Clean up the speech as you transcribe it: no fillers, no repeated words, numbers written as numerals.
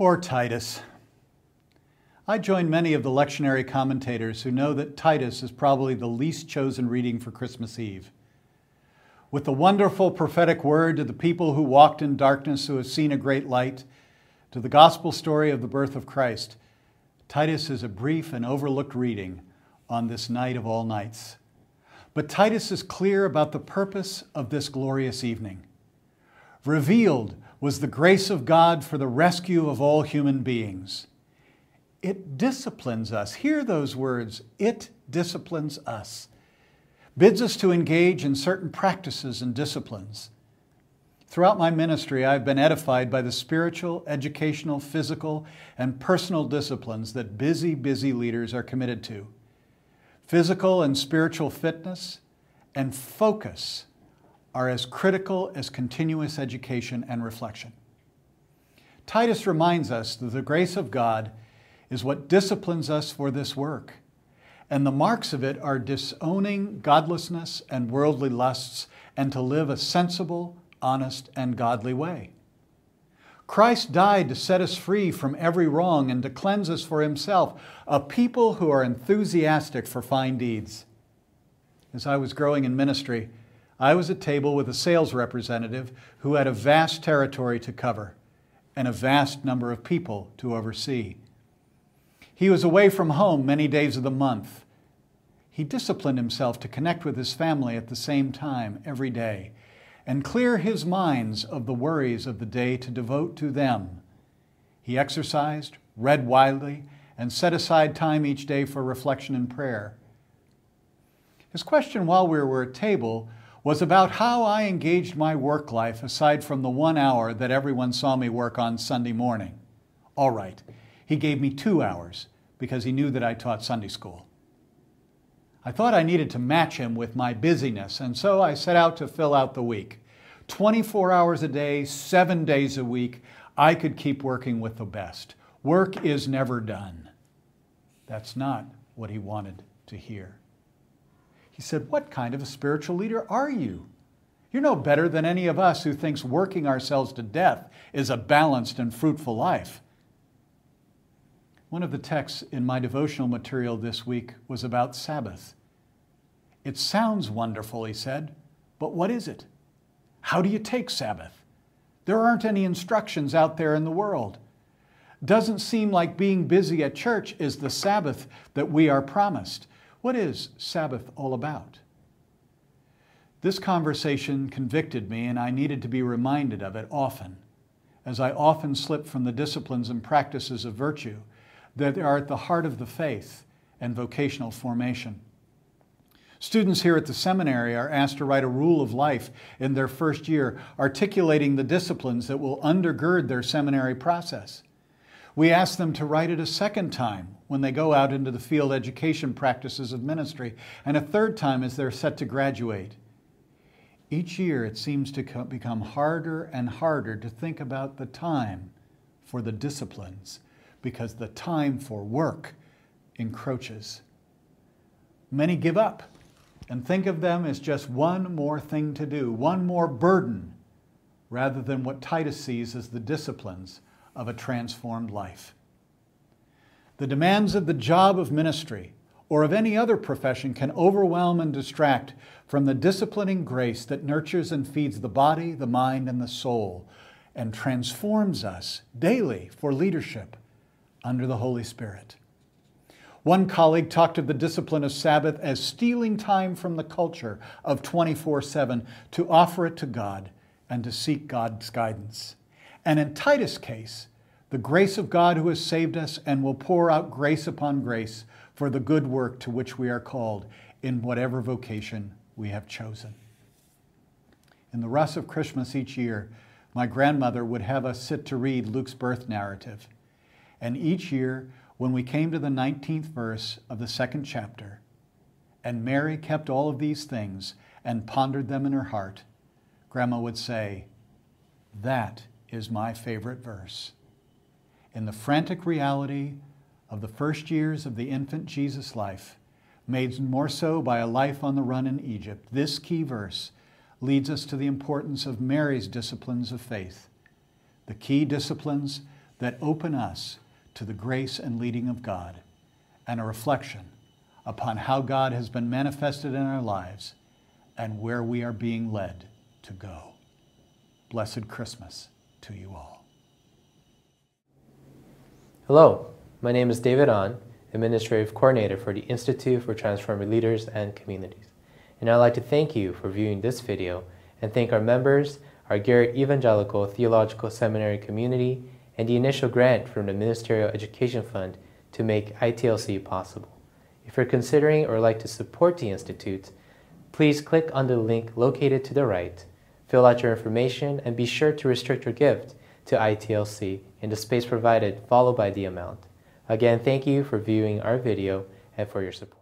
Poor Titus. I join many of the lectionary commentators who know that Titus is probably the least chosen reading for Christmas Eve. With the wonderful prophetic word to the people who walked in darkness who have seen a great light, to the gospel story of the birth of Christ, Titus is a brief and overlooked reading on this night of all nights. But Titus is clear about the purpose of this glorious evening. Revealed was the grace of God for the rescue of all human beings. It disciplines us. Hear those words. It disciplines us. Bids us to engage in certain practices and disciplines. Throughout my ministry, I've been edified by the spiritual, educational, physical, and personal disciplines that busy leaders are committed to. Physical and spiritual fitness and focus are as critical as continuous education and reflection. Titus reminds us that the grace of God is what disciplines us for this work, and the marks of it are disowning godlessness and worldly lusts and to live a sensible, honest, and godly way. Christ died to set us free from every wrong and to cleanse us for Himself, a people who are enthusiastic for fine deeds. As I was growing in ministry, I was at table with a sales representative who had a vast territory to cover and a vast number of people to oversee. He was away from home many days of the month. He disciplined himself to connect with his family at the same time every day and clear his minds of the worries of the day to devote to them. He exercised, read widely, and set aside time each day for reflection and prayer. His question while we were at table was about how I engaged my work life aside from the 1 hour that everyone saw me work on Sunday morning. All right, he gave me 2 hours because he knew that I taught Sunday school. I thought I needed to match him with my busyness, and so I set out to fill out the week. 24 hours a day, 7 days a week, I could keep working with the best. Work is never done. That's not what he wanted to hear. He said, "What kind of a spiritual leader are you? You're no better than any of us who thinks working ourselves to death is a balanced and fruitful life." One of the texts in my devotional material this week was about Sabbath. "It sounds wonderful," he said, "but what is it? How do you take Sabbath? There aren't any instructions out there in the world. Doesn't seem like being busy at church is the Sabbath that we are promised. What is Sabbath all about?" This conversation convicted me, and I needed to be reminded of it often, as I often slip from the disciplines and practices of virtue that are at the heart of the faith and vocational formation. Students here at the seminary are asked to write a rule of life in their first year, articulating the disciplines that will undergird their seminary process. We ask them to write it a second time when they go out into the field education practices of ministry, and a third time as they're set to graduate. Each year it seems to become harder and harder to think about the time for the disciplines, because the time for work encroaches. Many give up and think of them as just one more thing to do, one more burden, rather than what Titus sees as the disciplines of a transformed life. The demands of the job of ministry or of any other profession can overwhelm and distract from the disciplining grace that nurtures and feeds the body, the mind, and the soul, and transforms us daily for leadership under the Holy Spirit. One colleague talked of the discipline of Sabbath as stealing time from the culture of 24/7 to offer it to God and to seek God's guidance. And in Titus' case, the grace of God who has saved us and will pour out grace upon grace for the good work to which we are called in whatever vocation we have chosen. In the rush of Christmas each year, my grandmother would have us sit to read Luke's birth narrative. And each year, when we came to the 19th verse of the 2nd chapter, "And Mary kept all of these things and pondered them in her heart," Grandma would say, "That is my favorite verse." In the frantic reality of the first years of the infant Jesus' life, made more so by a life on the run in Egypt, this key verse leads us to the importance of Mary's disciplines of faith, the key disciplines that open us to the grace and leading of God, and a reflection upon how God has been manifested in our lives and where we are being led to go. Blessed Christmas to you all. Hello, my name is David Ahn, Administrative Coordinator for the Institute for Transforming Leaders and Communities. And I'd like to thank you for viewing this video and thank our members, our Garrett Evangelical Theological Seminary community, and the initial grant from the Ministerial Education Fund to make ITLC possible. If you're considering or like to support the Institute, please click on the link located to the right, fill out your information, and be sure to restrict your gift to ITLC in the space provided, followed by the amount. Again, thank you for viewing our video and for your support.